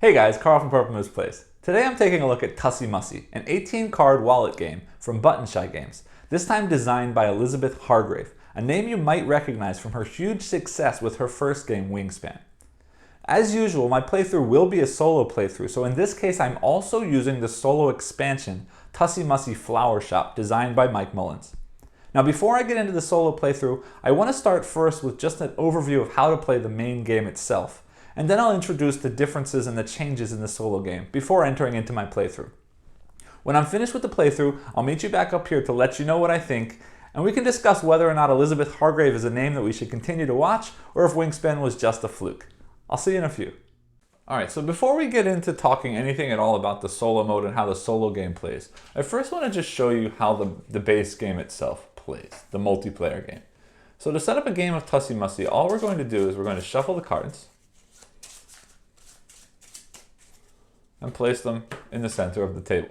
Hey guys, Carl from Purple Moose Plays. Today I'm taking a look at Tussie Mussie, an 18-card wallet game from Button Shy Games, this time designed by Elizabeth Hargrave, a name you might recognize from her huge success with her first game, Wingspan. As usual, my playthrough will be a solo playthrough, so in this case I'm also using the solo expansion, Tussie Mussie Flower Shop, designed by Mike Mullins. Now before I get into the solo playthrough, I want to start first with just an overview of how to play the main game itself, and then I'll introduce the differences and the changes in the solo game before entering into my playthrough. When I'm finished with the playthrough, I'll meet you back up here to let you know what I think, and we can discuss whether or not Elizabeth Hargrave is a name that we should continue to watch, or if Wingspan was just a fluke. I'll see you in a few. Alright, so before we get into talking anything at all about the solo mode and how the solo game plays, I first want to just show you how the base game itself plays, the multiplayer game. So to set up a game of Tussie Mussie, all we're going to do is we're going to shuffle the cards and place them in the center of the table.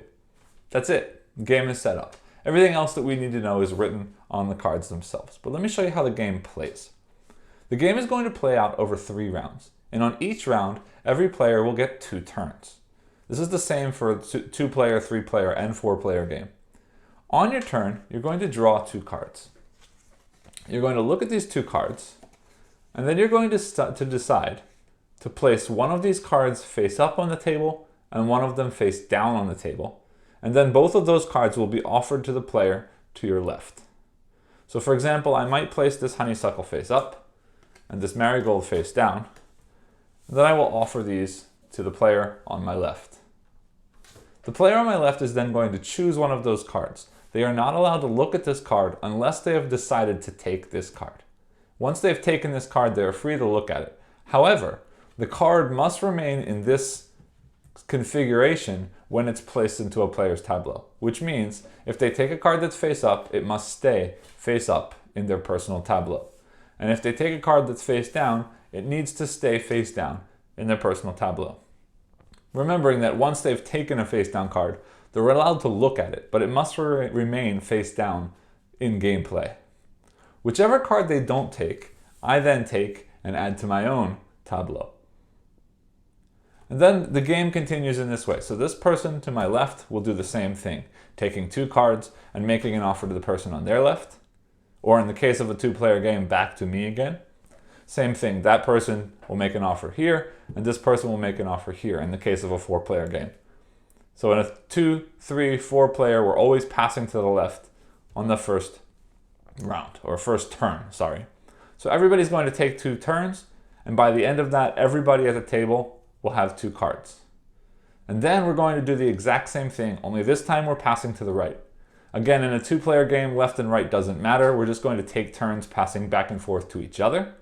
That's it. The game is set up. Everything else that we need to know is written on the cards themselves. But let me show you how the game plays. The game is going to play out over 3 rounds. And on each round, every player will get 2 turns. This is the same for a 2-player, 3-player, and 4-player game. On your turn, you're going to draw 2 cards. You're going to look at these 2 cards, and then you're going to decide to place one of these cards face up on the table and one of them face down on the table. And then both of those cards will be offered to the player to your left. So for example, I might place this honeysuckle face up and this marigold face down. And then I will offer these to the player on my left. The player on my left is then going to choose one of those cards. They are not allowed to look at this card unless they have decided to take this card. Once they've taken this card, they are free to look at it. However, the card must remain in this configuration when it's placed into a player's tableau, which means if they take a card that's face up, it must stay face up in their personal tableau. And if they take a card that's face down, it needs to stay face down in their personal tableau. Remembering that once they've taken a face down card, they're allowed to look at it, but it must remain face down in gameplay. Whichever card they don't take, I then take and add to my own tableau. And then the game continues in this way. So this person to my left will do the same thing, taking 2 cards and making an offer to the person on their left. Or in the case of a 2-player game, back to me again. Same thing, that person will make an offer here, and this person will make an offer here in the case of a 4-player game. So in a 2, 3, 4-player, we're always passing to the left on the first round, or first turn, sorry. So everybody's going to take 2 turns, and by the end of that, everybody at the table will have 2 cards. And then we're going to do the exact same thing, only this time we're passing to the right. Again, in a 2-player game, left and right doesn't matter. We're just going to take turns passing back and forth to each other.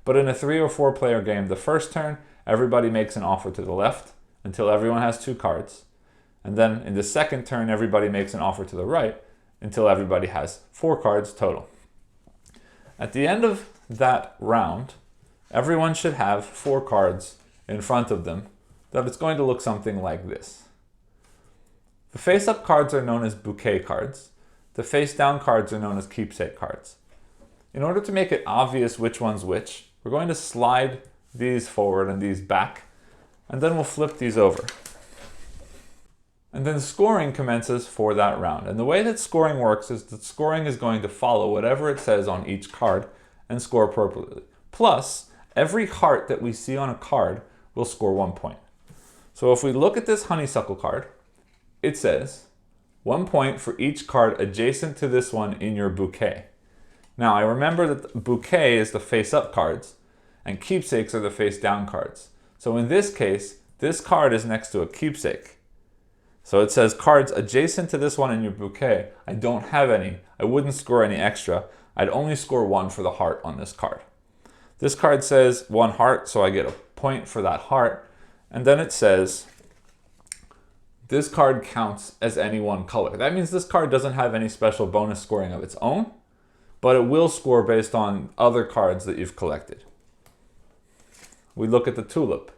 But in a 3 or 4-player game, the first turn, everybody makes an offer to the left until everyone has 2 cards. And then in the second turn, everybody makes an offer to the right until everybody has 4 cards total. At the end of that round, everyone should have 4 cards in front of them that it's going to look something like this. The face-up cards are known as bouquet cards. The face-down cards are known as keepsake cards. In order to make it obvious which one's which, we're going to slide these forward and these back, and then we'll flip these over. And then scoring commences for that round. And the way that scoring works is that scoring is going to follow whatever it says on each card and score appropriately. Plus, every heart that we see on a card will score 1 point. So if we look at this honeysuckle card, it says 1 point for each card adjacent to this one in your bouquet. Now I remember that the bouquet is the face-up cards and keepsakes are the face-down cards. So in this case, this card is next to a keepsake. So it says cards adjacent to this one in your bouquet. I don't have any. I wouldn't score any extra. I'd only score 1 for the heart on this card. This card says 1 heart, so I get a point for that heart. And then it says this card counts as any one color. That means this card doesn't have any special bonus scoring of its own, but it will score based on other cards that you've collected. We look at the tulip.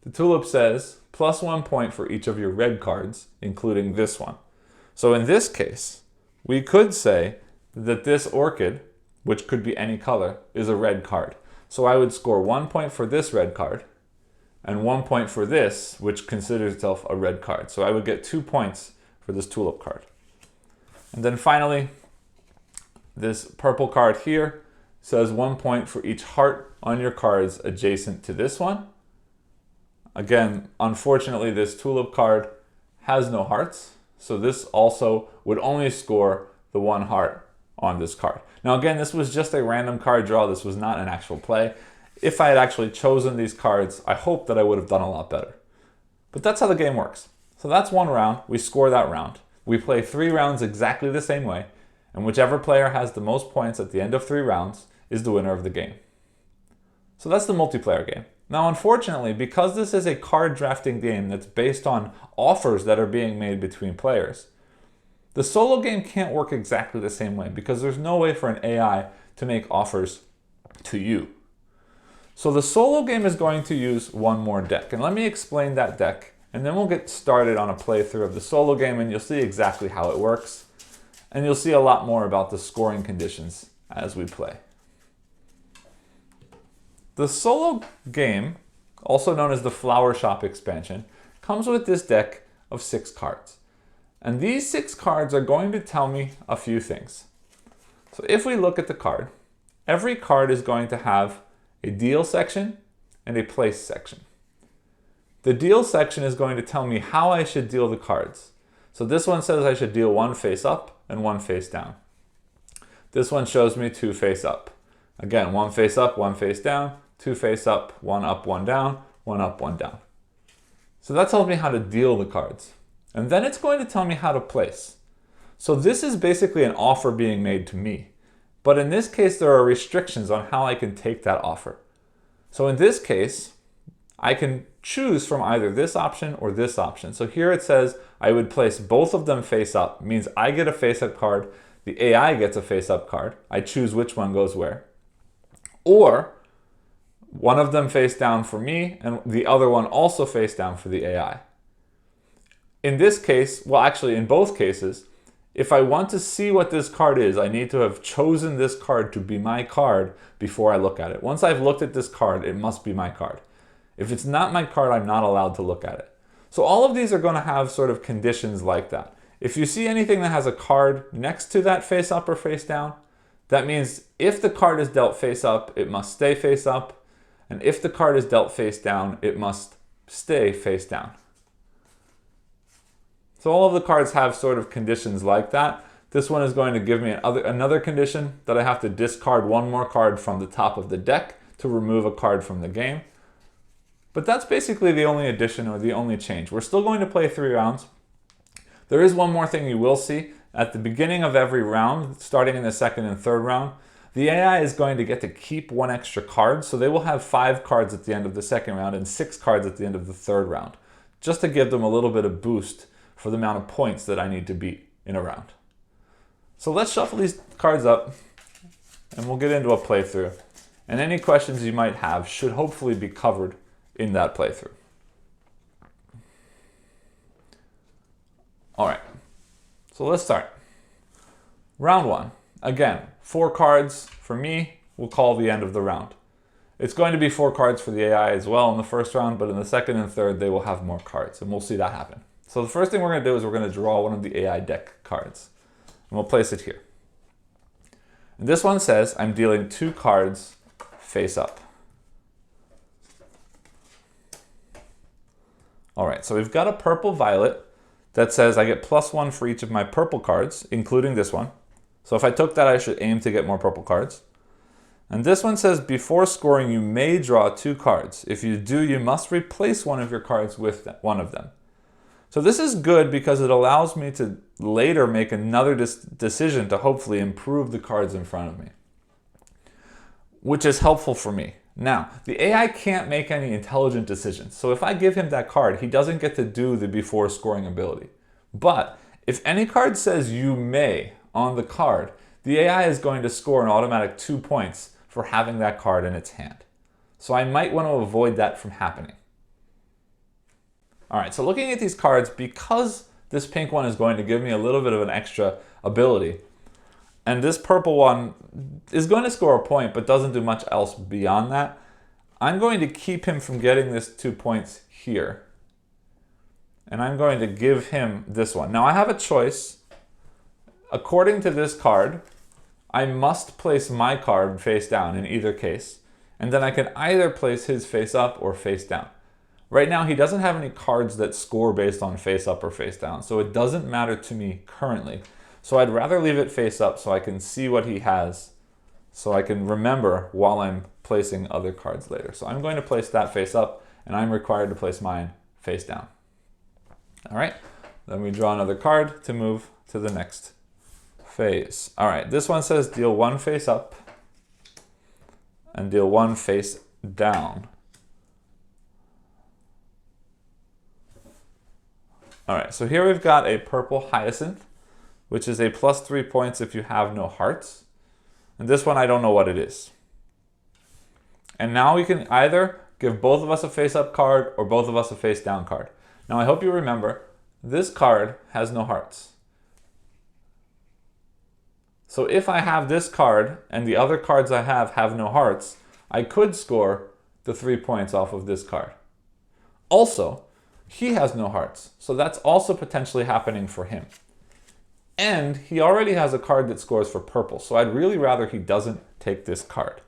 The tulip says plus 1 point for each of your red cards, including this one. So in this case, we could say that this orchid, which could be any color, is a red card. So I would score 1 point for this red card, and 1 point for this, which considers itself a red card. So I would get 2 points for this tulip card. And then finally, this purple card here says 1 point for each heart on your cards adjacent to this one. Again, unfortunately, this tulip card has no hearts, so this also would only score the 1 heart on this card. Now again, this was just a random card draw. This was not an actual play. If I had actually chosen these cards, I hope that I would have done a lot better. But that's how the game works. So that's 1 round. We score that round. We play 3 rounds exactly the same way, and whichever player has the most points at the end of 3 rounds is the winner of the game. So that's the multiplayer game. Now, unfortunately, because this is a card drafting game that's based on offers that are being made between players, the solo game can't work exactly the same way because there's no way for an AI to make offers to you. So the solo game is going to use one more deck. And let me explain that deck, and then we'll get started on a playthrough of the solo game, and you'll see exactly how it works. And you'll see a lot more about the scoring conditions as we play. The solo game, also known as the Flower Shop expansion, comes with this deck of 6 cards. And these 6 cards are going to tell me a few things. So if we look at the card, every card is going to have a deal section and a place section. The deal section is going to tell me how I should deal the cards. So this one says I should deal 1 face up and 1 face down. This one shows me 2 face up. Again, 1 face up, 1 face down, 2 face up, 1 up, 1 down, 1 up, 1 down. So that tells me how to deal the cards. And then it's going to tell me how to place. So this is basically an offer being made to me. But in this case, there are restrictions on how I can take that offer. So in this case, I can choose from either this option or this option. So here it says I would place both of them face up. It means I get a face up card, the AI gets a face up card. I choose which one goes where. Or one of them face down for me and the other one also face down for the AI. In this case, well actually in both cases, if I want to see what this card is, I need to have chosen this card to be my card before I look at it. Once I've looked at this card, it must be my card. If it's not my card, I'm not allowed to look at it. So all of these are going to have sort of conditions like that. If you see anything that has a card next to that face up or face down, that means if the card is dealt face up, it must stay face up. And if the card is dealt face down, it must stay face down. So all of the cards have sort of conditions like that. This one is going to give me another condition that I have to discard 1 more card from the top of the deck to remove a card from the game. But that's basically the only addition or the only change. We're still going to play 3 rounds. There is one more thing you will see. At the beginning of every round, starting in the 2nd and 3rd round, the AI is going to get to keep 1 extra card. So they will have 5 cards at the end of the 2nd round and 6 cards at the end of the 3rd round, just to give them a little bit of boost for the amount of points that I need to beat in a round. So let's shuffle these cards up and we'll get into a playthrough. And any questions you might have should hopefully be covered in that playthrough. All right, so let's start. Round 1. Again, 4 cards for me, we'll call the end of the round. It's going to be 4 cards for the AI as well in the 1st round, but in the 2nd and 3rd, they will have more cards, and we'll see that happen. So the first thing we're going to do is we're going to draw one of the AI deck cards, and we'll place it here. And this one says I'm dealing 2 cards face up. All right, so we've got a purple violet that says I get +1 for each of my purple cards, including this one. So if I took that, I should aim to get more purple cards. And this one says before scoring, you may draw 2 cards. If you do, you must replace one of your cards with one of them. So this is good because it allows me to later make another decision to hopefully improve the cards in front of me, which is helpful for me. Now, the AI can't make any intelligent decisions. So if I give him that card, he doesn't get to do the before scoring ability. But if any card says you may on the card, the AI is going to score an automatic 2 points for having that card in its hand. So I might want to avoid that from happening. All right, so looking at these cards, because this pink one is going to give me a little bit of an extra ability, and this purple one is going to score a point but doesn't do much else beyond that, I'm going to keep him from getting this 2 points here. And I'm going to give him this one. Now I have a choice. According to this card, I must place my card face down in either case. And then I can either place his face up or face down. Right now, he doesn't have any cards that score based on face up or face down. So it doesn't matter to me currently. So I'd rather leave it face up so I can see what he has. So I can remember while I'm placing other cards later. So I'm going to place that face up, and I'm required to place mine face down. All right, then we draw another card to move to the next phase. All right, this one says deal 1 face up and deal 1 face down. All right, so here we've got a purple hyacinth, which is a +3 points if you have no hearts. And this one, I don't know what it is. And now we can either give both of us a face-up card or both of us a face-down card. Now, I hope you remember, this card has no hearts. So if I have this card and the other cards I have no hearts, I could score the 3 points off of this card. Also, he has no hearts, so that's also potentially happening for him. And he already has a card that scores for purple, so I'd really rather he doesn't take this card.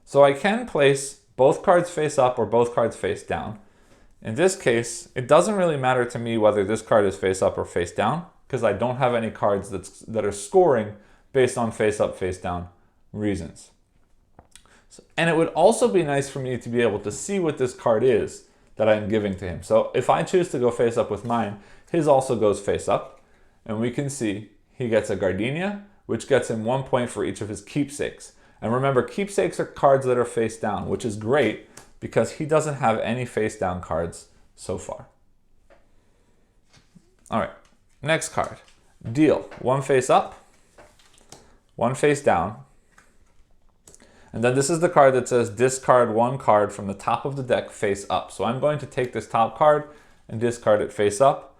So I can place both cards face up or both cards face down. In this case, it doesn't really matter to me whether this card is face up or face down, because I don't have any cards that are scoring based on face up, face down reasons. And it would also be nice for me to be able to see what this card is that I'm giving to him. So if I choose to go face up with mine, his also goes face up. And we can see he gets a gardenia, which gets him 1 point for each of his keepsakes. And remember, keepsakes are cards that are face down, which is great because he doesn't have any face down cards so far. All right, next card. Deal 1 face up, 1 face down. And then this is the card that says discard 1 card from the top of the deck face up. So I'm going to take this top card and discard it face up.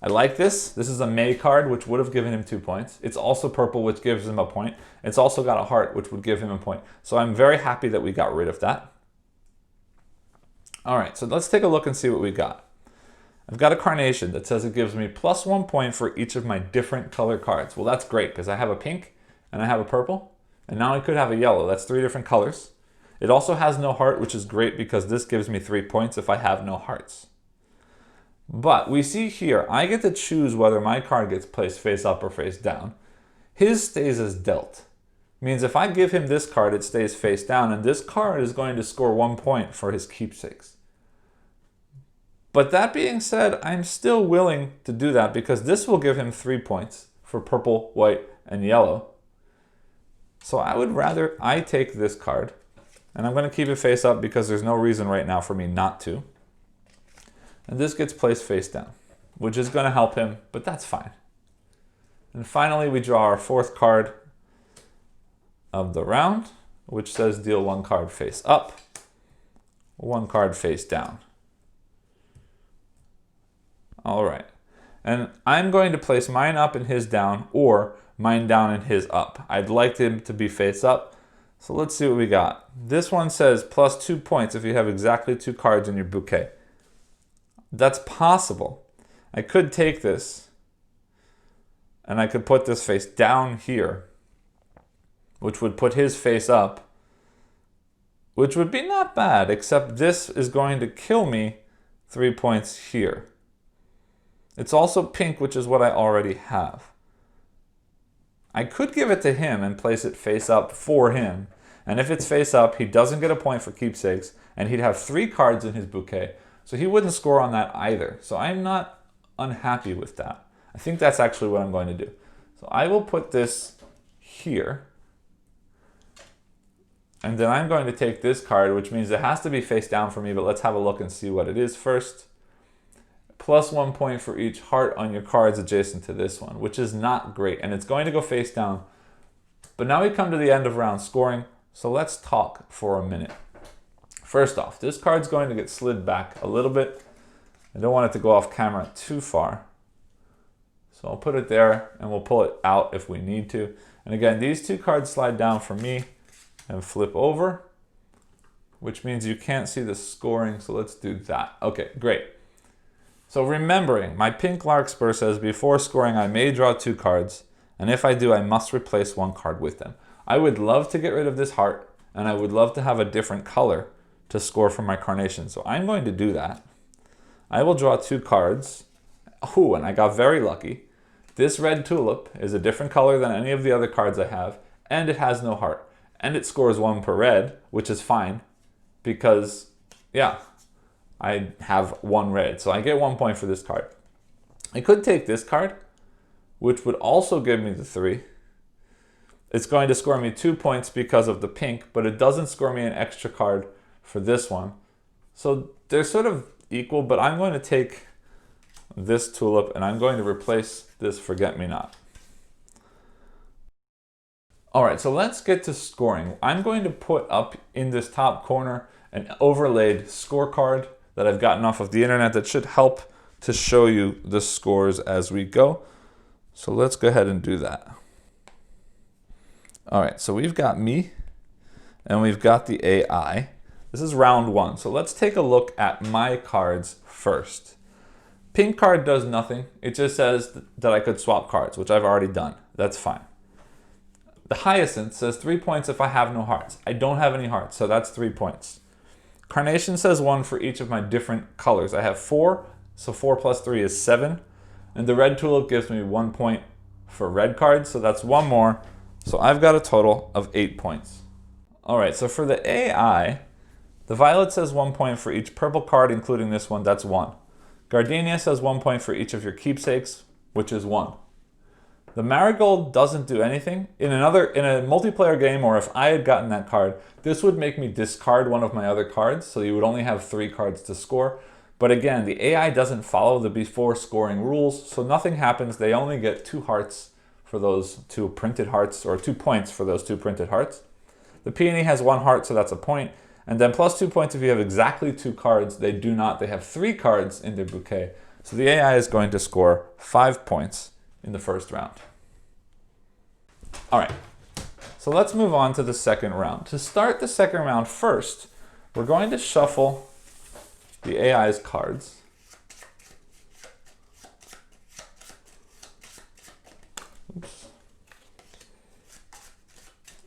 I like this. This is a May card, which would have given him 2 points. It's also purple, which gives him a point. It's also got a heart, which would give him a point. So I'm very happy that we got rid of that. All right, so let's take a look and see what we got. I've got a carnation that says it gives me +1 point for each of my different color cards. Well, that's great because I have a pink and I have a purple, and now I could have a yellow. That's 3 different colors. It also has no heart, which is great because this gives me 3 points if I have no hearts. But we see here, I get to choose whether my card gets placed face up or face down. His stays as dealt. Means if I give him this card, it stays face down, and this card is going to score 1 point for his keepsakes. But that being said, I'm still willing to do that because this will give him 3 points for purple, white, and yellow. So I would rather I take this card, and I'm going to keep it face up because there's no reason right now for me not to. And this gets placed face down, which is going to help him, but that's fine. And finally, we draw our 4th card of the round, which says deal 1 card face up, 1 card face down. All right. And I'm going to place mine up and his down, or mine down and his up. I'd like him to be face up. So let's see what we got. This one says +2 points if you have exactly 2 cards in your bouquet. That's possible. I could take this and I could put this face down here, which would put his face up, which would be not bad, except this is going to kill me 3 points here. It's also pink, which is what I already have. I could give it to him and place it face up for him. And if it's face up, he doesn't get a point for keepsakes, and he'd have 3 cards in his bouquet. So he wouldn't score on that either. So I'm not unhappy with that. I think that's actually what I'm going to do. So I will put this here. And then I'm going to take this card, which means it has to be face down for me, but let's have a look and see what it is first. +1 point for each heart on your cards adjacent to this one, which is not great. And it's going to go face down. But now we come to the end of round scoring. So let's talk for a minute. First off, this card's going to get slid back a little bit. I don't want it to go off camera too far. So I'll put it there and we'll pull it out if we need to. And again, these 2 cards slide down for me and flip over, which means you can't see the scoring, so let's do that. Okay, great. So remembering, my pink larkspur says before scoring I may draw 2 cards, and if I do I must replace 1 card with them. I would love to get rid of this heart, and I would love to have a different color to score from my carnation, so I'm going to do that. I will draw 2 cards. Ooh, and I got very lucky. This red tulip is a different color than any of the other cards I have, and it has no heart. And it scores 1 per red, which is fine, because, yeah, I have 1 red, so I get 1 point for this card. I could take this card, which would also give me the 3. It's going to score me 2 points because of the pink, but it doesn't score me an extra card for this one. So they're sort of equal, but I'm going to take this tulip and I'm going to replace this forget-me-not. All right, so let's get to scoring. I'm going to put up in this top corner an overlaid scorecard that I've gotten off of the internet that should help to show you the scores as we go. So let's go ahead and do that. All right, so we've got me and we've got the AI. This is round 1, so let's take a look at my cards first. Pink card does nothing. It just says that I could swap cards, which I've already done. That's fine. The hyacinth says 3 points if I have no hearts. I don't have any hearts, so that's 3 points. Carnation says 1 for each of my different colors. I have 4, so 4 plus 3 is 7. And the red tulip gives me 1 point for red cards, so that's 1 more. So I've got a total of 8 points. All right, so for the AI, the violet says 1 point for each purple card, including this one, that's 1. Gardenia says 1 point for each of your keepsakes, which is 1. The marigold doesn't do anything. In a multiplayer game, or if I had gotten that card, this would make me discard one of my other cards, so you would only have 3 cards to score. But again, the AI doesn't follow the before scoring rules, so nothing happens. They only get 2 hearts for those 2 printed hearts, or 2 points for those 2 printed hearts. The peony has 1 heart, so that's a point. And then plus 2 points if you have exactly 2 cards. They do not. They have 3 cards in their bouquet. So the AI is going to score 5 points in the first round. All right, so let's move on to the second round. To start the second round first, we're going to shuffle the AI's cards. Oops.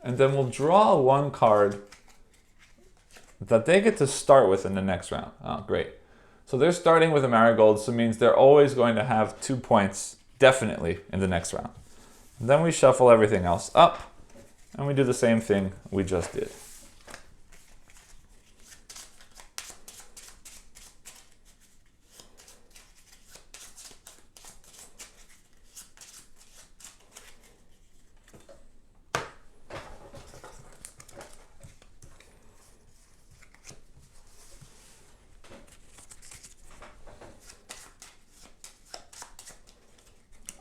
And then we'll draw 1 card that they get to start with in the next round. Oh, great. So they're starting with a marigold, so it means they're always going to have 2 points, definitely, in the next round. And then we shuffle everything else up, and we do the same thing we just did.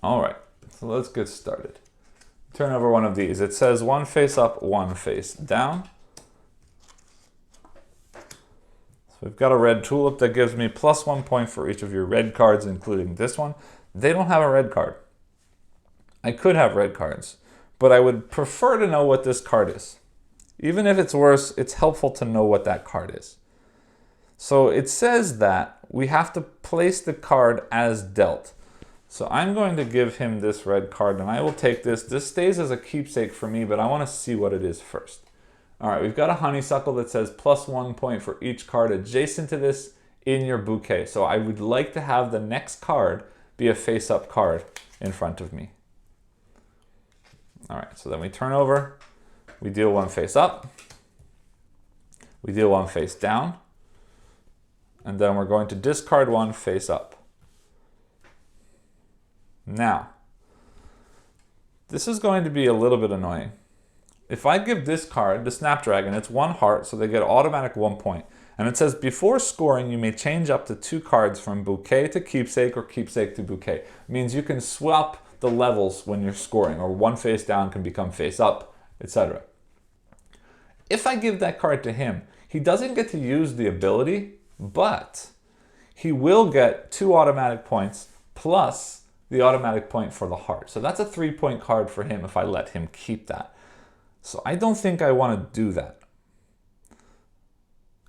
All right, so let's get started. Turn over one of these. It says 1 face up, 1 face down. So we've got a red tulip that gives me plus 1 point for each of your red cards, including this one. They don't have a red card. I could have red cards, but I would prefer to know what this card is. Even if it's worse, it's helpful to know what that card is. So it says that we have to place the card as dealt. So I'm going to give him this red card, and I will take this. This stays as a keepsake for me, but I want to see what it is first. All right, we've got a honeysuckle that says plus 1 point for each card adjacent to this in your bouquet. So I would like to have the next card be a face-up card in front of me. All right, so then we turn over. We deal 1 face up. We deal 1 face down. And then we're going to discard 1 face up. Now, this is going to be a little bit annoying. If I give this card, the Snapdragon, it's 1 heart, so they get automatic 1 point. And it says, before scoring, you may change up to 2 cards from bouquet to keepsake or keepsake to bouquet. It means you can swap the levels when you're scoring, or 1 face down can become face up, etc. If I give that card to him, he doesn't get to use the ability, but he will get 2 automatic points plus the automatic point for the heart. So that's a 3-point card for him if I let him keep that. So I don't think I want to do that.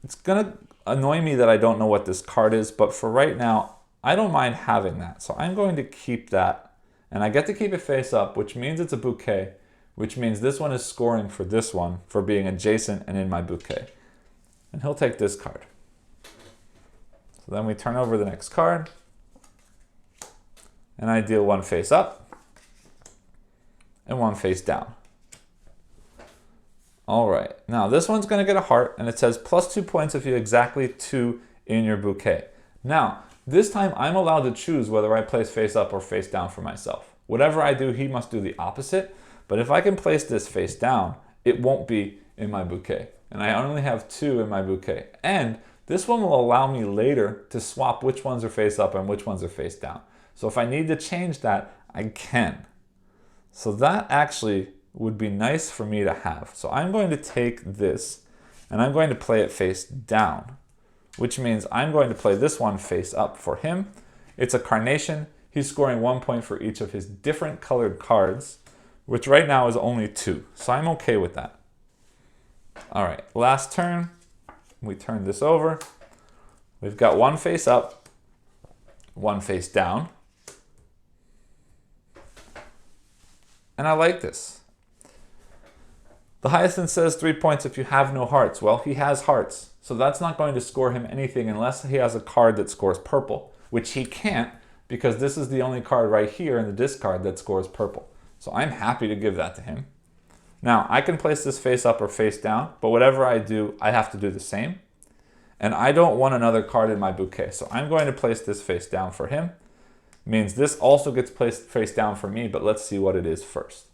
It's gonna annoy me that I don't know what this card is, but for right now, I don't mind having that. So I'm going to keep that, and I get to keep it face up, which means it's a bouquet, which means this one is scoring for this one for being adjacent and in my bouquet. And he'll take this card. So then we turn over the next card, and I deal one face up and one face down. All right, now this one's gonna get a heart, and it says +2 points if you exactly 2 in your bouquet. Now, this time I'm allowed to choose whether I place face up or face down for myself. Whatever I do, he must do the opposite, but if I can place this face down, it won't be in my bouquet. And I only have 2 in my bouquet. And this one will allow me later to swap which ones are face up and which ones are face down. So if I need to change that, I can. So that actually would be nice for me to have. So I'm going to take this and I'm going to play it face down, which means I'm going to play this one face up for him. It's a carnation. He's scoring 1 point for each of his different colored cards, which right now is only 2. So I'm okay with that. All right, last turn, we turn this over. We've got one face up, one face down. And I like this. The Hyacinth says 3 points if you have no hearts. Well, he has hearts, so that's not going to score him anything unless he has a card that scores purple, which he can't because this is the only card right here in the discard that scores purple. So I'm happy to give that to him. Now, I can place this face up or face down, but whatever I do, I have to do the same. And I don't want another card in my bouquet, so I'm going to place this face down for him. Means this also gets placed face down for me, but let's see what it is first.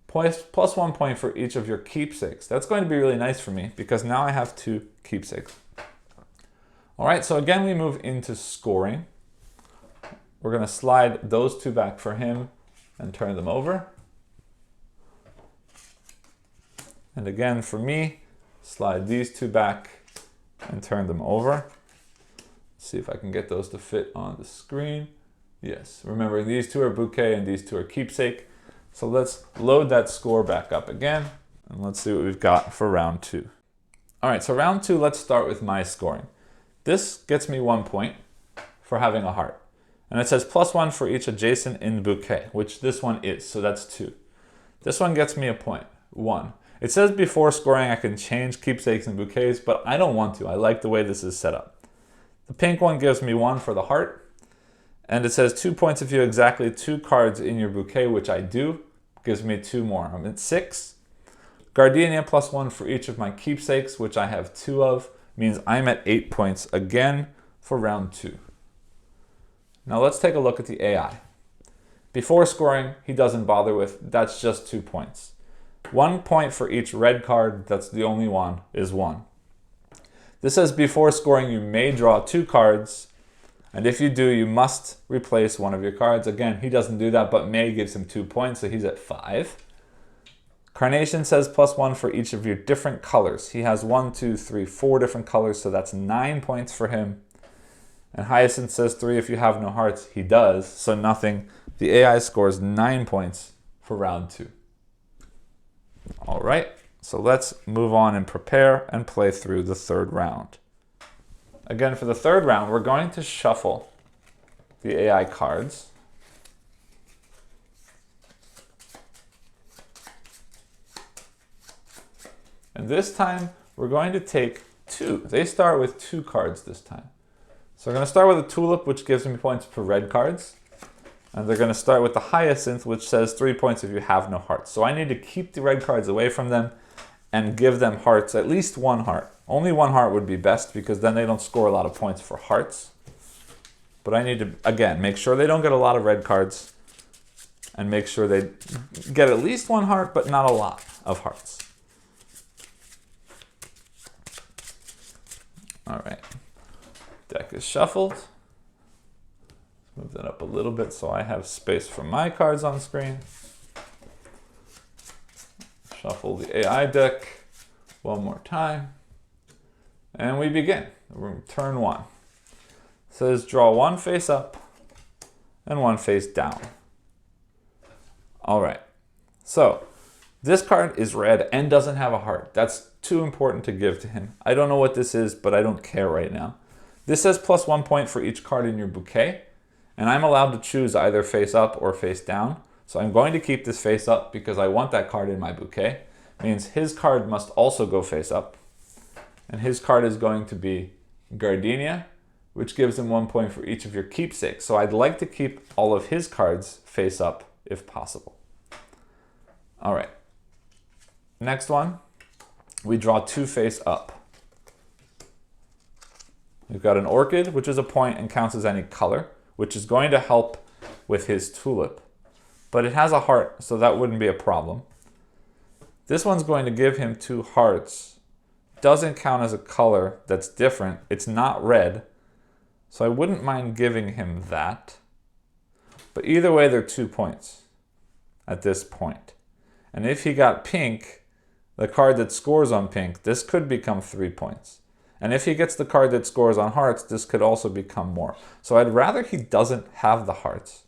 +1 point for each of your keepsakes. That's going to be really nice for me because now I have 2 keepsakes. All right, so again, we move into scoring. We're going to slide those 2 back for him and turn them over. And again, for me, slide these 2 back and turn them over. Let's see if I can get those to fit on the screen. Yes, remember these 2 are bouquet and these 2 are keepsake. So let's load that score back up again, and let's see what we've got for round 2. All right, so round 2, let's start with my scoring. This gets me 1 point for having a heart. And it says +1 for each adjacent in the bouquet, which this one is, so that's 2. This one gets me a point, 1. It says before scoring I can change keepsakes and bouquets, but I don't want to. I like the way this is set up. The pink one gives me 1 for the heart. And it says 2 points if you have exactly 2 cards in your bouquet, which I do. Gives me 2 more. I'm at 6. Gardenia +1 for each of my keepsakes, which I have 2 of, means I'm at 8 points again for round 2. Now let's take a look at the AI. Before scoring, he doesn't bother with, that's just 2 points. 1 point for each red card, that's the only one, is 1. This says before scoring you may draw 2 cards, and if you do, you must replace one of your cards. Again, he doesn't do that, but may gives him 2 points, so he's at 5. Carnation says +1 for each of your different colors. He has 1, 2, 3, 4 different colors, so that's 9 points for him. And Hyacinth says 3 if you have no hearts. He does, so nothing. The AI scores 9 points for round 2. All right, so let's move on and prepare and play through the 3rd round. Again, for the 3rd round, we're going to shuffle the AI cards. And this time, we're going to take 2. They start with 2 cards this time. So we're going to start with a tulip, which gives me points per red cards. And they're going to start with the hyacinth, which says 3 points if you have no hearts. So I need to keep the red cards away from them and give them hearts, at least 1 heart. Only 1 heart would be best because then they don't score a lot of points for hearts. But I need to, again, make sure they don't get a lot of red cards and make sure they get at least 1 heart, but not a lot of hearts. All right, deck is shuffled. Let's move that up a little bit so I have space for my cards on screen. Shuffle the AI deck one more time. And we begin. Turn 1. It says draw 1 face up and 1 face down. All right. So this card is red and doesn't have a heart. That's too important to give to him. I don't know what this is, but I don't care right now. This says plus 1 point for each card in your bouquet, and I'm allowed to choose either face up or face down. So I'm going to keep this face up because I want that card in my bouquet. Means his card must also go face up. And his card is going to be Gardenia, which gives him 1 point for each of your keepsakes. So I'd like to keep all of his cards face up if possible. All right. Next one, we draw 2 face up. We've got an orchid, which is a point and counts as any color, which is going to help with his tulip. But it has a heart, so that wouldn't be a problem. This one's going to give him 2 hearts. Doesn't count as a color that's different. It's not red, so I wouldn't mind giving him that. But either way, they're 2 points at this point. And if he got pink, the card that scores on pink, this could become 3 points. And if he gets the card that scores on hearts, this could also become more. So I'd rather he doesn't have the hearts.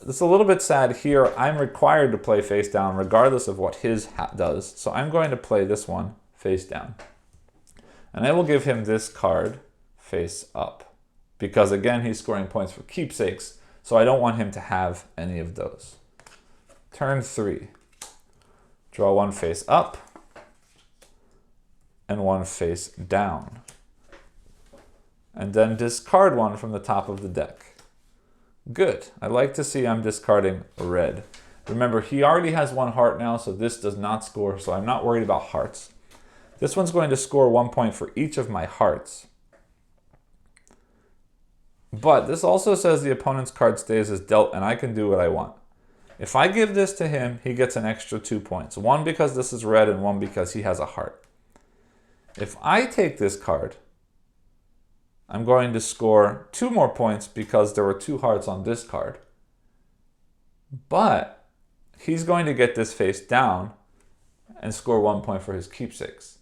It's a little bit sad here. I'm required to play face down regardless of what his hat does. So I'm going to play this one face down. And I will give him this card face up. Because again, he's scoring points for keepsakes. So I don't want him to have any of those. Turn 3. Draw 1 face up and 1 face down. And then discard 1 from the top of the deck. Good. I like to see I'm discarding red. Remember, he already has 1 heart now, so this does not score, so I'm not worried about hearts. This one's going to score 1 point for each of my hearts. But this also says the opponent's card stays as dealt, and I can do what I want. If I give this to him, he gets an extra 2 points. 1 because this is red, and 1 because he has a heart. If I take this card, I'm going to score 2 more points because there were 2 hearts on this card. But he's going to get this face down and score 1 point for his keepsakes.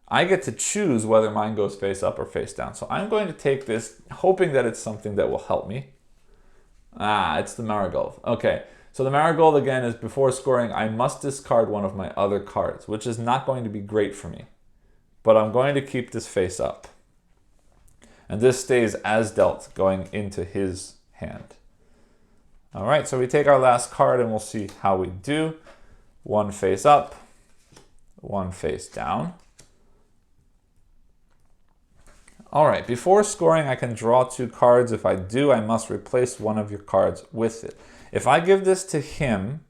I get to choose whether mine goes face up or face down. So I'm going to take this, hoping that it's something that will help me. It's the marigold. Okay, so the marigold again is before scoring, I must discard 1 of my other cards, which is not going to be great for me. But I'm going to keep this face up. And this stays as dealt going into his hand. All right, so we take our last card and we'll see how we do. 1 face up, 1 face down. All right, before scoring, I can draw 2 cards. If I do, I must replace 1 of your cards with it. If I give this to him,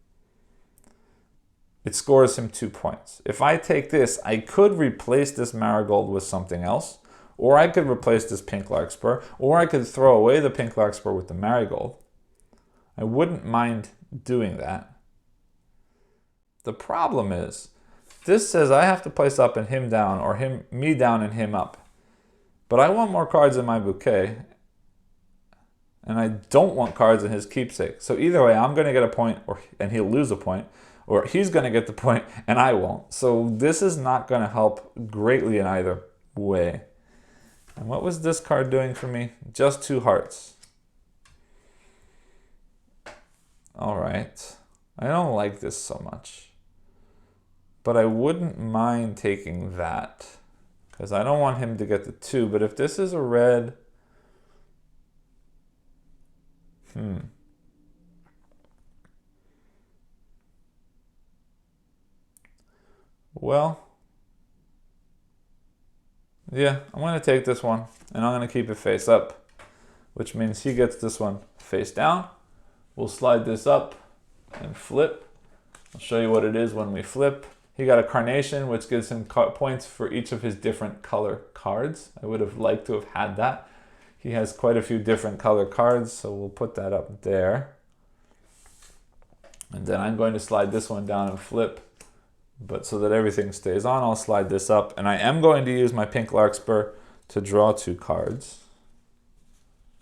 it scores him 2 points. If I take this, I could replace this marigold with something else. Or I could replace this pink larkspur, or I could throw away the pink larkspur with the marigold. I wouldn't mind doing that. The problem is, this says I have to place up and him down, or me down and him up. But I want more cards in my bouquet, and I don't want cards in his keepsake. So either way, I'm going to get a point, and he'll lose a point, or he's going to get the point, and I won't. So this is not going to help greatly in either way. And what was this card doing for me? Just 2 hearts. All right. I don't like this so much. But I wouldn't mind taking that. Because I don't want him to get the 2. But if this is a red... Well... Yeah, I'm going to take this one, and I'm going to keep it face up, which means he gets this one face down. We'll slide this up and flip. I'll show you what it is when we flip. He got a carnation, which gives him points for each of his different color cards. I would have liked to have had that. He has quite a few different color cards, so we'll put that up there. And then I'm going to slide this one down and flip. But so that everything stays on, I'll slide this up. And I am going to use my pink larkspur to draw 2 cards.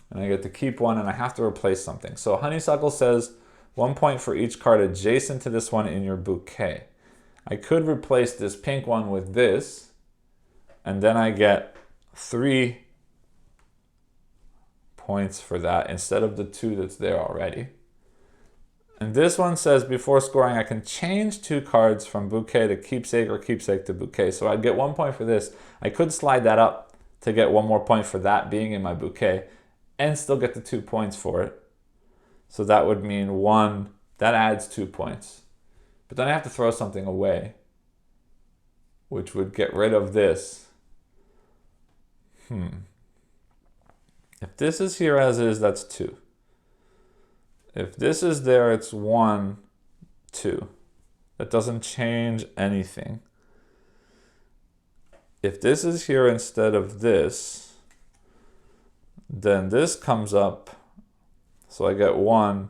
And I get to keep 1, and I have to replace something. So Honeysuckle says 1 point for each card adjacent to this one in your bouquet. I could replace this pink one with this, and then I get 3 points for that instead of the 2 that's there already. And this one says before scoring, I can change 2 cards from bouquet to keepsake or keepsake to bouquet. So I'd get 1 point for this. I could slide that up to get 1 more point for that being in my bouquet and still get the 2 points for it. So that would mean 1, that adds 2 points. But then I have to throw something away, which would get rid of this. If this is here as is, that's 2. If this is there, it's 1, 2. That doesn't change anything. If this is here instead of this, then this comes up. So I get 1,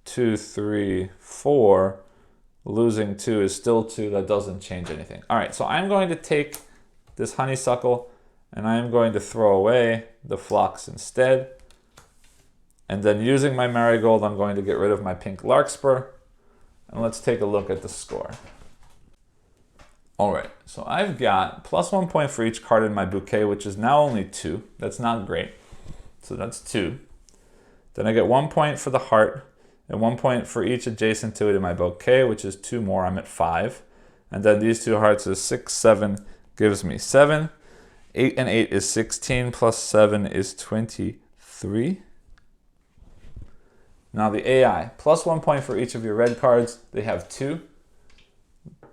2, 3, 4. Losing 2 is still 2. That doesn't change anything. All right, so I'm going to take this honeysuckle and I'm going to throw away the phlox instead. And then using my marigold, I'm going to get rid of my pink larkspur. And let's take a look at the score. All right, so I've got +1 point for each card in my bouquet, which is now only 2. That's not great. So that's 2. Then I get 1 point for the heart and 1 point for each adjacent to it in my bouquet, which is 2 more. I'm at 5. And then these 2 hearts is 6, 7, gives me 7. 8 and 8 is 16, plus 7 is 23. Now the AI, +1 point for each of your red cards. They have 2.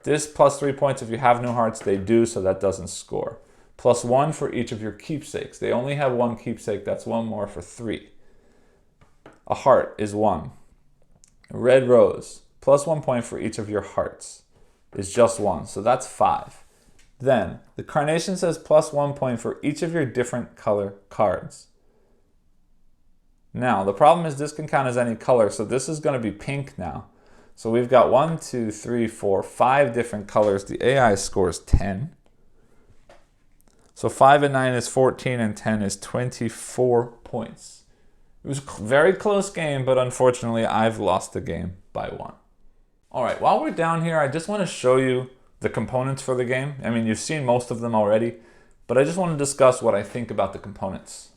This +3 points if you have no hearts, they do, so that doesn't score. +1 for each of your keepsakes. They only have 1 keepsake, that's 1 more for 3. A heart is 1. A red rose, +1 point for each of your hearts, is just 1, so that's 5. Then, the carnation says +1 point for each of your different color cards. Now, the problem is this can count as any color, so this is going to be pink now. So we've got 1, 2, 3, 4, 5 different colors. The AI scores 10. So 5 and 9 is 14 and 10 is 24 points. It was a very close game, but unfortunately I've lost the game by 1. All right, while we're down here, I just want to show you the components for the game. I mean, you've seen most of them already, but I just want to discuss what I think about the components.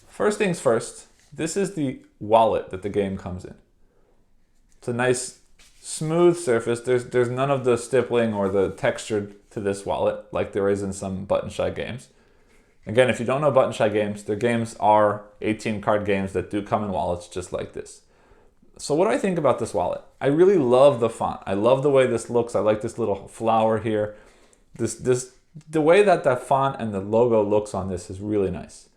First things first, this is the wallet that the game comes in. It's a nice smooth surface. There's none of the stippling or the texture to this wallet like there is in some Button Shy games. Again, if you don't know Button Shy games, their games are 18 card games that do come in wallets just like this. So what do I think about this wallet? I really love the font. I love the way this looks. I like this little flower here. The way that font and the logo looks on this is really nice.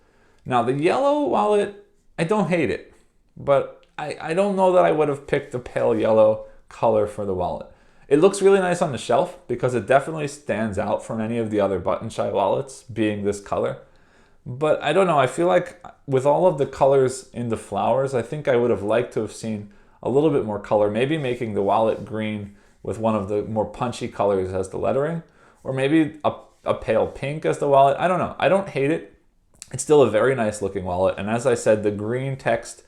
Now the yellow wallet, I don't hate it, but I don't know that I would have picked the pale yellow color for the wallet. It looks really nice on the shelf because it definitely stands out from any of the other Button Shy wallets being this color. But I don't know, I feel like with all of the colors in the flowers, I think I would have liked to have seen a little bit more color, maybe making the wallet green with one of the more punchy colors as the lettering, or maybe a pale pink as the wallet. I don't know, I don't hate it. It's still a very nice looking wallet, and as I said, the green text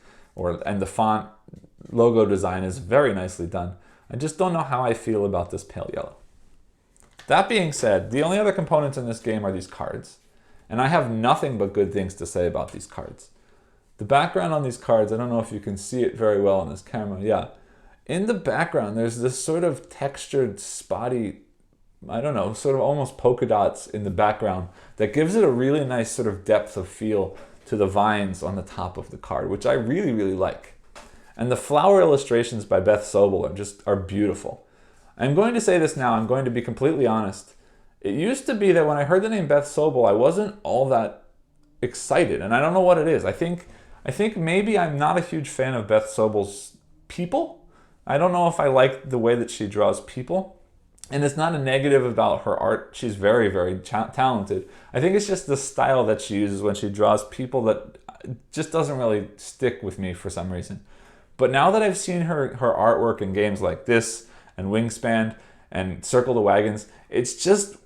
and the font logo design is very nicely done. I just don't know how I feel about this pale yellow. That being said, the only other components in this game are these cards, and I have nothing but good things to say about these cards. The background on these cards, I don't know if you can see it very well on this camera, yeah. In the background, there's this sort of textured, spotty, I don't know, sort of almost polka dots in the background that gives it a really nice sort of depth of feel to the vines on the top of the card, which I really, really like. And the flower illustrations by Beth Sobel are beautiful. I'm going to say this now, I'm going to be completely honest. It used to be that when I heard the name Beth Sobel, I wasn't all that excited, and I don't know what it is. I think maybe I'm not a huge fan of Beth Sobel's people. I don't know if I like the way that she draws people. And it's not a negative about her art. She's very, very talented. I think it's just the style that she uses when she draws people that just doesn't really stick with me for some reason. But now that I've seen her artwork in games like this and Wingspan and Circle the Wagons, it's just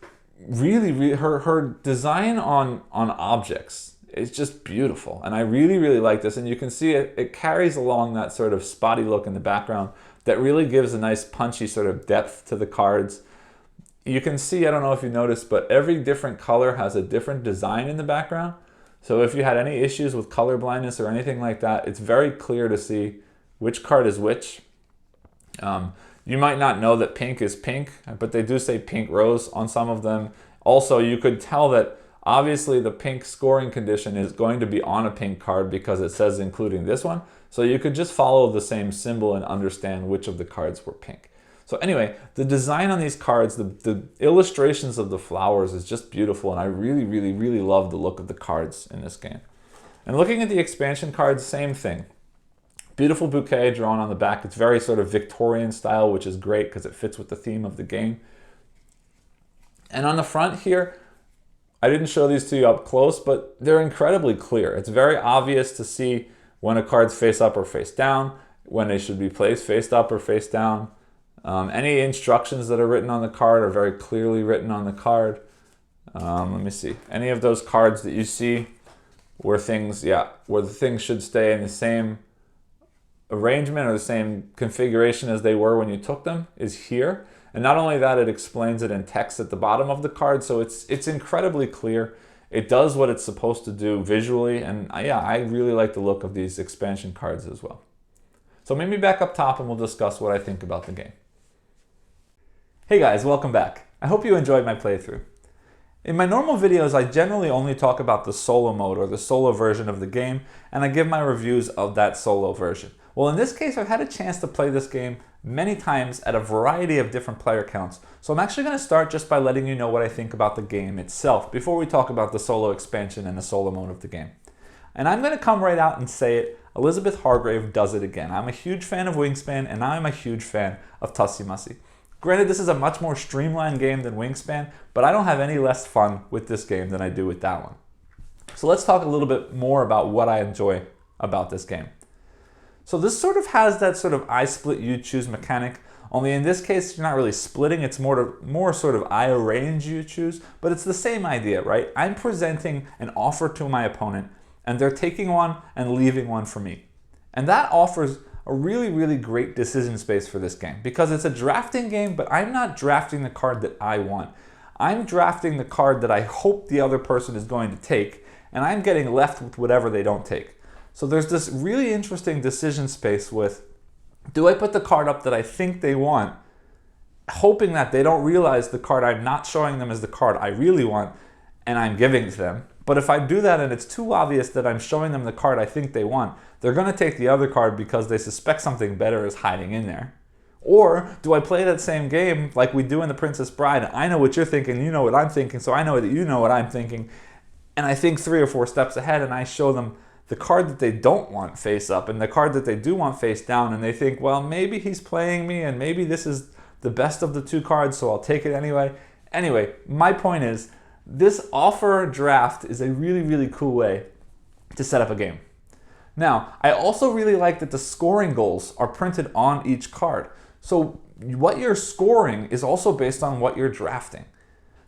really her design on objects is just beautiful. And I really, really like this. And you can see it carries along that sort of spotty look in the background that really gives a nice punchy sort of depth to the cards. You can see, I don't know if you noticed, but every different color has a different design in the background. So if you had any issues with color blindness or anything like that, it's very clear to see which card is which. You might not know that pink is pink, but they do say pink rose on some of them. Also, you could tell that obviously the pink scoring condition is going to be on a pink card because it says including this one. So you could just follow the same symbol and understand which of the cards were pink. So anyway, the design on these cards, the illustrations of the flowers is just beautiful, and I really, really, really love the look of the cards in this game. And looking at the expansion cards, same thing. Beautiful bouquet drawn on the back. It's very sort of Victorian style, which is great because it fits with the theme of the game. And on the front here, I didn't show these to you up close, but they're incredibly clear. It's very obvious to see when a card's face up or face down, when they should be placed face up or face down. Any instructions that are written on the card are very clearly written on the card. Let me see. Any of those cards that you see where things, where the things should stay in the same arrangement or the same configuration as they were when you took them is here. And not only that, it explains it in text at the bottom of the card, so it's incredibly clear. It does what it's supposed to do visually, and I really like the look of these expansion cards as well. So maybe back up top and we'll discuss what I think about the game. Hey guys, welcome back. I hope you enjoyed my playthrough. In my normal videos, I generally only talk about the solo mode or the solo version of the game, and I give my reviews of that solo version. Well, in this case, I've had a chance to play this game many times at a variety of different player counts. So I'm actually going to start just by letting you know what I think about the game itself before we talk about the solo expansion and the solo mode of the game. And I'm going to come right out and say it, Elizabeth Hargrave does it again. I'm a huge fan of Wingspan, and I'm a huge fan of Tussie Mussie. Granted, this is a much more streamlined game than Wingspan, but I don't have any less fun with this game than I do with that one. So let's talk a little bit more about what I enjoy about this game. So this sort of has that sort of I split, you choose mechanic, only in this case you're not really splitting, it's more sort of I arrange, you choose, but it's the same idea, right? I'm presenting an offer to my opponent, and they're taking one and leaving one for me. And that offers a really, really great decision space for this game because it's a drafting game, but I'm not drafting the card that I want. I'm drafting the card that I hope the other person is going to take, and I'm getting left with whatever they don't take. So there's this really interesting decision space with, do I put the card up that I think they want, hoping that they don't realize the card I'm not showing them is the card I really want, and I'm giving to them. But if I do that and it's too obvious that I'm showing them the card I think they want, they're going to take the other card because they suspect something better is hiding in there. Or do I play that same game like we do in The Princess Bride? I know what you're thinking, you know what I'm thinking, so I know that you know what I'm thinking. And I think 3 or 4 steps ahead and I show them the card that they don't want face up and the card that they do want face down, and they think, well, maybe he's playing me and maybe this is the best of the 2 cards, so I'll take it anyway. Anyway, my point is, this offer draft is a really, really cool way to set up a game. Now, I also really like that the scoring goals are printed on each card. So what you're scoring is also based on what you're drafting.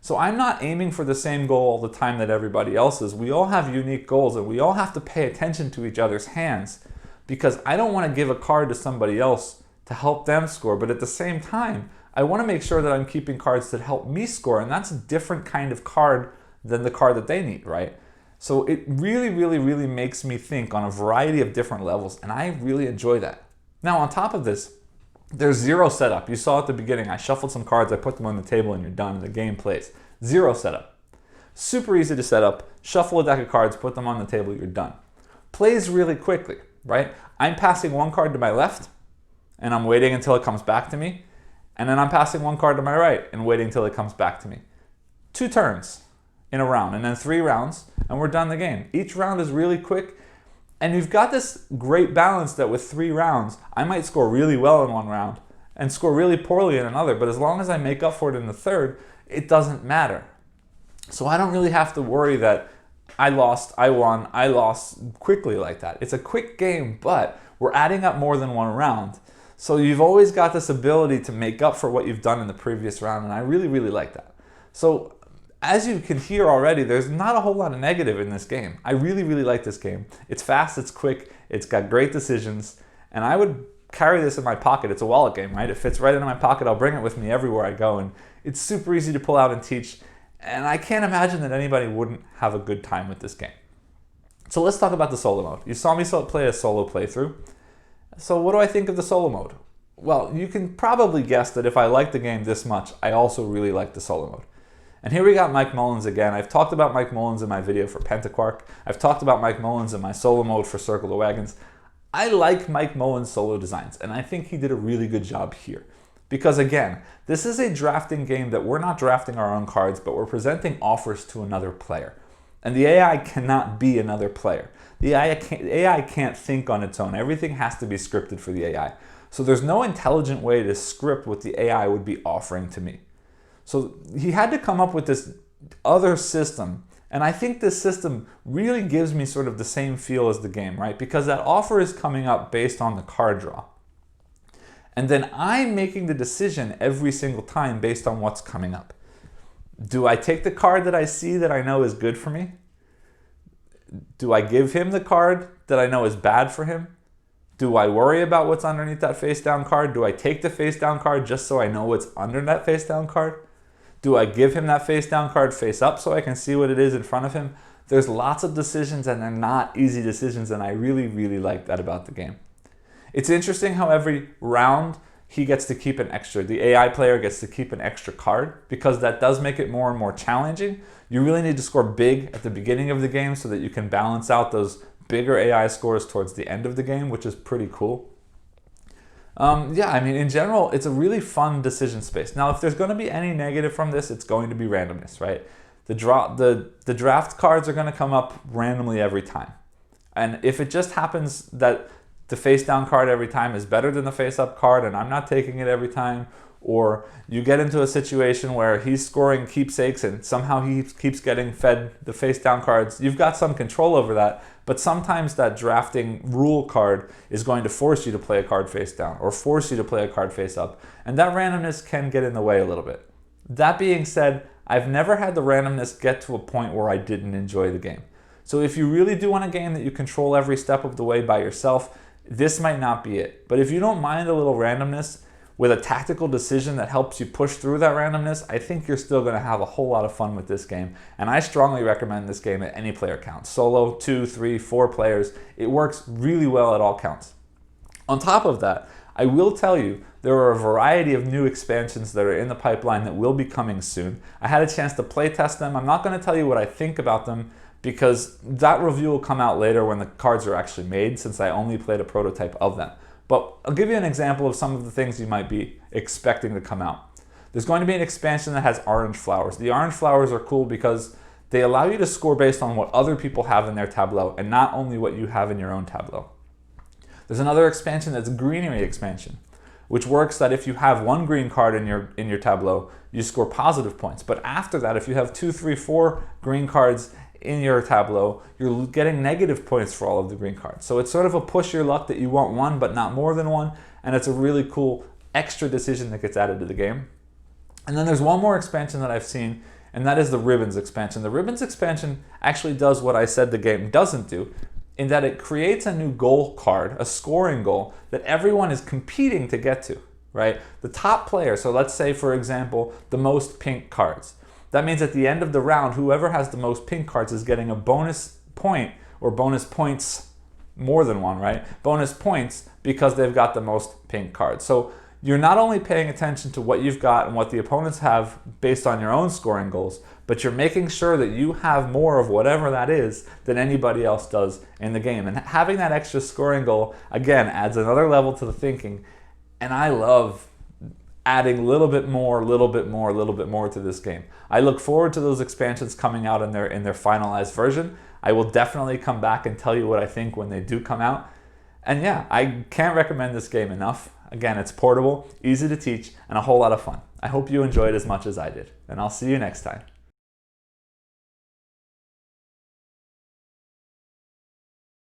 So I'm not aiming for the same goal all the time that everybody else is. We all have unique goals and we all have to pay attention to each other's hands because I don't want to give a card to somebody else to help them score, but at the same time, I want to make sure that I'm keeping cards that help me score, and that's a different kind of card than the card that they need, right? So it really, really, really makes me think on a variety of different levels, and I really enjoy that. Now, on top of this, there's 0 setup. You saw at the beginning, I shuffled some cards, I put them on the table, and you're done, and the game plays. 0 setup. Super easy to set up. Shuffle a deck of cards, put them on the table, you're done. Plays really quickly, right? I'm passing 1 card to my left, and I'm waiting until it comes back to me. And then I'm passing 1 card to my right and waiting until it comes back to me. 2 turns in a round, and then 3 rounds, and we're done the game. Each round is really quick, and you've got this great balance that with 3 rounds, I might score really well in 1 round and score really poorly in another, but as long as I make up for it in the 3rd, it doesn't matter. So I don't really have to worry that I lost, I won, I lost quickly like that. It's a quick game, but we're adding up more than 1 round. So you've always got this ability to make up for what you've done in the previous round, and I really, really like that. So as you can hear already, there's not a whole lot of negative in this game. I really, really like this game. It's fast, it's quick, it's got great decisions, and I would carry this in my pocket. It's a wallet game, right? It fits right into my pocket. I'll bring it with me everywhere I go, and it's super easy to pull out and teach, and I can't imagine that anybody wouldn't have a good time with this game. So let's talk about the solo mode. You saw me play a solo playthrough. So what do I think of the solo mode? Well, you can probably guess that if I like the game this much, I also really like the solo mode. And here we got Mike Mullins again. I've talked about Mike Mullins in my video for Pentaquark. I've talked about Mike Mullins in my solo mode for Circle the Wagons. I like Mike Mullins' solo designs, and I think he did a really good job here. Because again, this is a drafting game that we're not drafting our own cards, but we're presenting offers to another player. And the AI cannot be another player. The AI can't think on its own. Everything has to be scripted for the AI. So there's no intelligent way to script what the AI would be offering to me. So he had to come up with this other system. And I think this system really gives me sort of the same feel as the game, right? Because that offer is coming up based on the card draw. And then I'm making the decision every single time based on what's coming up. Do I take the card that I see that I know is good for me? Do I give him the card that I know is bad for him? Do I worry about what's underneath that face down card? Do I take the face down card just so I know what's under that face down card? Do I give him that face down card face up so I can see what it is in front of him? There's lots of decisions, and they're not easy decisions, and I really, really like that about the game. It's interesting how every round he gets to keep an extra. The AI player gets to keep an extra card, because that does make it more and more challenging. You really need to score big at the beginning of the game so that you can balance out those bigger AI scores towards the end of the game, which is pretty cool. Yeah, I mean, in general, it's a really fun decision space. Now, if there's going to be any negative from this, it's going to be randomness, right? The draft cards are going to come up randomly every time. And if it just happens that the face down card every time is better than the face up card and I'm not taking it every time, or you get into a situation where he's scoring keepsakes and somehow he keeps getting fed the face down cards, you've got some control over that. But sometimes that drafting rule card is going to force you to play a card face down or force you to play a card face up. And that randomness can get in the way a little bit. That being said, I've never had the randomness get to a point where I didn't enjoy the game. So if you really do want a game that you control every step of the way by yourself, this might not be it. But if you don't mind a little randomness with a tactical decision that helps you push through that randomness, I think you're still going to have a whole lot of fun with this game. And I strongly recommend this game at any player count. Solo, 2, 3, 4 players. It works really well at all counts. On top of that, I will tell you there are a variety of new expansions that are in the pipeline that will be coming soon. I had a chance to play test them. I'm not going to tell you what I think about them, because that review will come out later when the cards are actually made, since I only played a prototype of them. But I'll give you an example of some of the things you might be expecting to come out. There's going to be an expansion that has orange flowers. The orange flowers are cool because they allow you to score based on what other people have in their tableau and not only what you have in your own tableau. There's another expansion that's a greenery expansion, which works that if you have one green card in your tableau, you score positive points. But after that, if you have 2, 3, 4 green cards in your tableau, you're getting negative points for all of the green cards. So it's sort of a push your luck that you want one but not more than one, and it's a really cool extra decision that gets added to the game. And then there's one more expansion that I've seen, and that is the ribbons expansion. The ribbons expansion actually does what I said the game doesn't do, in that it creates a new goal card, a scoring goal that everyone is competing to get to, right? The top player, so let's say for example, the most pink cards. That means at the end of the round, whoever has the most pink cards is getting a bonus point, or bonus points, more than one, right? Bonus points because they've got the most pink cards. So you're not only paying attention to what you've got and what the opponents have based on your own scoring goals, but you're making sure that you have more of whatever that is than anybody else does in the game. And having that extra scoring goal, again, adds another level to the thinking. And I love adding a little bit more to this game. I look forward to those expansions coming out in their finalized version. I will definitely come back and tell you what I think when they do come out. And yeah, I can't recommend this game enough. Again, it's portable, easy to teach, and a whole lot of fun. I hope you enjoyed as much as I did, and I'll see you next time.